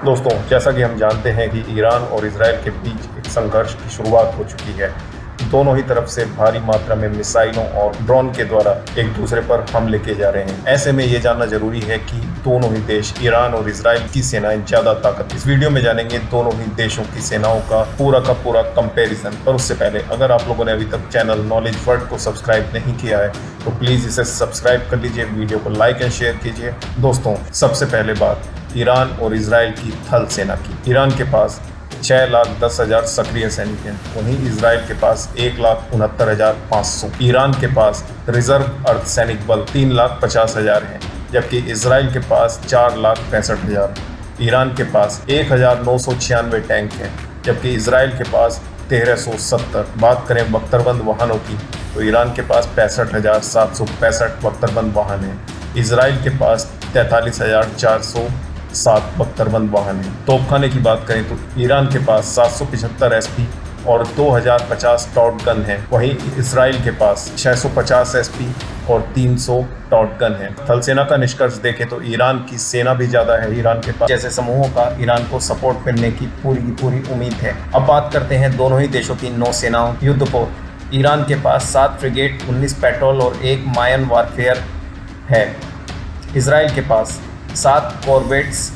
दोस्तों, जैसा कि हम जानते हैं कि ईरान और इजराइल के बीच एक संघर्ष की शुरुआत हो चुकी है। दोनों ही तरफ से भारी मात्रा में मिसाइलों और ड्रोन के द्वारा एक दूसरे पर हमले किए जा रहे हैं। ऐसे में ये जानना जरूरी है कि दोनों ही देश, ईरान और इजराइल की सेनाएं ज्यादा ताकत। इस वीडियो में जानेंगे दोनों ही देशों की सेनाओं का पूरा कंपैरिजन। पर उससे पहले अगर आप लोगों ने अभी तक चैनल नॉलेज वर्ल्ड को सब्सक्राइब नहीं किया है तो प्लीज इसे सब्सक्राइब कर लीजिए, वीडियो को लाइक एंड शेयर कीजिए। दोस्तों, सबसे पहले बात ईरान और इजराइल की थल सेना की। ईरान के पास 6,10,000 सक्रिय सैनिक हैं, वहीं इजराइल के पास 1,69,500। ईरान के पास रिजर्व अर्धसैनिक बल 3,50,000 हैं, जबकि इजराइल के पास 4,65,000। ईरान के पास 1,996 टैंक हैं, जबकि इजराइल के पास 1,370। बात करें बख्तरबंद वाहनों की तो ईरान के पास 65,765 बख्तरबंद वाहन हैं। इजराइल के पास 43,407 बख्तरबंद वाहन हैं। तोपखाने की बात करें तो ईरान के पास 775 एसपी और 2,050 टॉट गन हैं, वहीं इजराइल के पास 650 एसपी और 300 टॉट गन है। थल सेना का निष्कर्ष देखें तो ईरान की सेना भी ज्यादा है। ईरान के पास जैसे समूहों का ईरान को सपोर्ट मिलने की पूरी उम्मीद है। अब बात करते हैं दोनों ही देशों की नौसेनाओं युद्धपोत। ईरान के पास 7 फ्रिगेट, 19 पेट्रोल और 1 मायन वारफेयर है। इजराइल के पास 7 कॉर्वेट्स,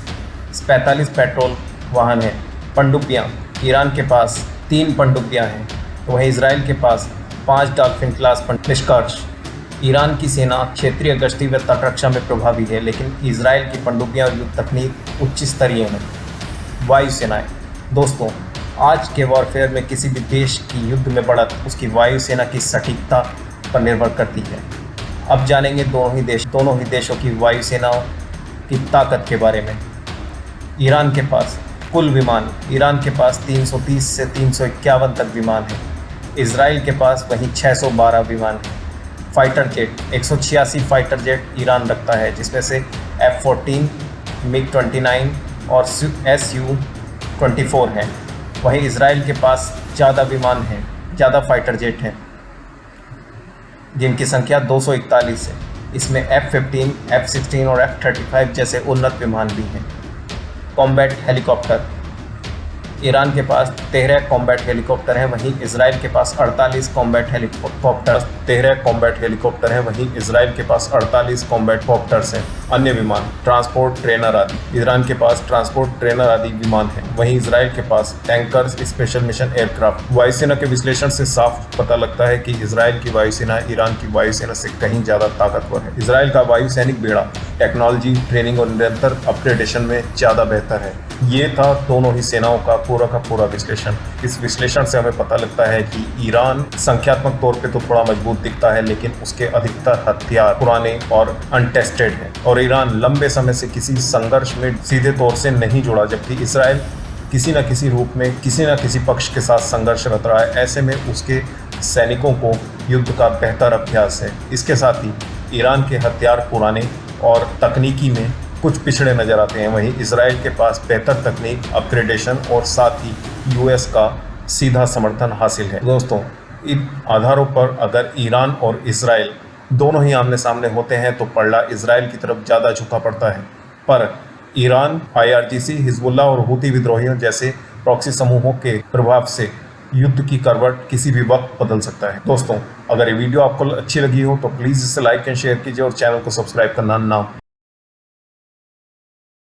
45 पेट्रोल वाहन हैं। पनडुब्बियाँ, ईरान के पास 3 पनडुब्बियाँ हैं, तो वहीं इजराइल के पास 5 डॉल्फिन क्लास। निष्कर्ष, ईरान की सेना क्षेत्रीय गश्ती व तटरक्षा में प्रभावी है, लेकिन इजराइल की पनडुब्बियाँ और युद्ध तकनीक उच्च स्तरीय हैं। वायुसेनाएं। दोस्तों, आज के वॉरफेयर में किसी भी देश की युद्ध में बढ़त उसकी वायुसेना की सटीकता पर निर्भर करती है। अब जानेंगे दोनों ही देशों की वायुसेनाओं की ताकत के बारे में। ईरान के पास कुल विमान, ईरान के पास 330 से 351 तक विमान हैं। इजराइल के पास वहीं 612 विमान हैं। Fighter jet, 186 fighter jet Iran रखता है, जिसमें से F-14, MiG-29 और Su-24 हैं। वहीं इजराइल के पास ज़्यादा विमान हैं, ज़्यादा फाइटर जेट हैं, जिनकी संख्या 241 है। इसमें F-15, F-16 और F-35 जैसे उन्नत विमान भी हैं। कॉम्बैट हेलीकॉप्टर, ईरान के पास 13 कॉम्बैट हेलीकॉप्टर हैं, वहीं इजराइल के पास 48 कॉम्बैट हेलीकॉप्टर हैं, वहीं इजराइल के पास 48 कॉम्बैट कॉप्टर्स हैं। अन्य विमान, ट्रांसपोर्ट ट्रेनर आदि, ईरान के पास ट्रांसपोर्ट ट्रेनर आदि विमान हैं, वहीं इजराइल के पास टैंकर्स, स्पेशल मिशन एयरक्राफ्ट। वायुसेना के विश्लेषण से साफ पता लगता है कि इजराइल की वायुसेना ईरान की वायुसेना से कहीं ज़्यादा ताकतवर है। इजराइल का वायुसैनिक बेड़ा टेक्नोलॉजी, ट्रेनिंग और निरंतर अपग्रेडेशन में ज़्यादा बेहतर है। ये था दोनों ही सेनाओं का पूरा विश्लेषण। इस विश्लेषण से हमें पता लगता है कि ईरान संख्यात्मक तौर पे तो थोड़ा मजबूत दिखता है, लेकिन उसके अधिकतर हथियार पुराने और अनटेस्टेड हैं, और ईरान लंबे समय से किसी संघर्ष में सीधे तौर से नहीं जुड़ा, जबकि इजराइल किसी न किसी रूप में किसी न किसी पक्ष के साथ संघर्षरत रहा है। ऐसे में उसके सैनिकों को युद्ध का बेहतर अभ्यास है। इसके साथ ही ईरान के हथियार पुराने और तकनीकी में कुछ पिछड़े नजर आते हैं, वहीं इजराइल के पास बेहतर तकनीक, अपग्रेडेशन और साथ ही यूएस का सीधा समर्थन हासिल है। दोस्तों, इन आधारों पर अगर ईरान और इजराइल दोनों ही आमने सामने होते हैं तो पलड़ा इजराइल की तरफ ज़्यादा झुका पड़ता है, पर ईरान IRGC, हिजबुल्लाह और हूती विद्रोहियों जैसे प्रॉक्सी समूहों के प्रभाव से युद्ध की करवट किसी भी वक्त बदल सकता है। दोस्तों, अगर ये वीडियो आपको अच्छी लगी हो तो प्लीज़ इसे लाइक एंड शेयर कीजिए और चैनल को सब्सक्राइब करना ना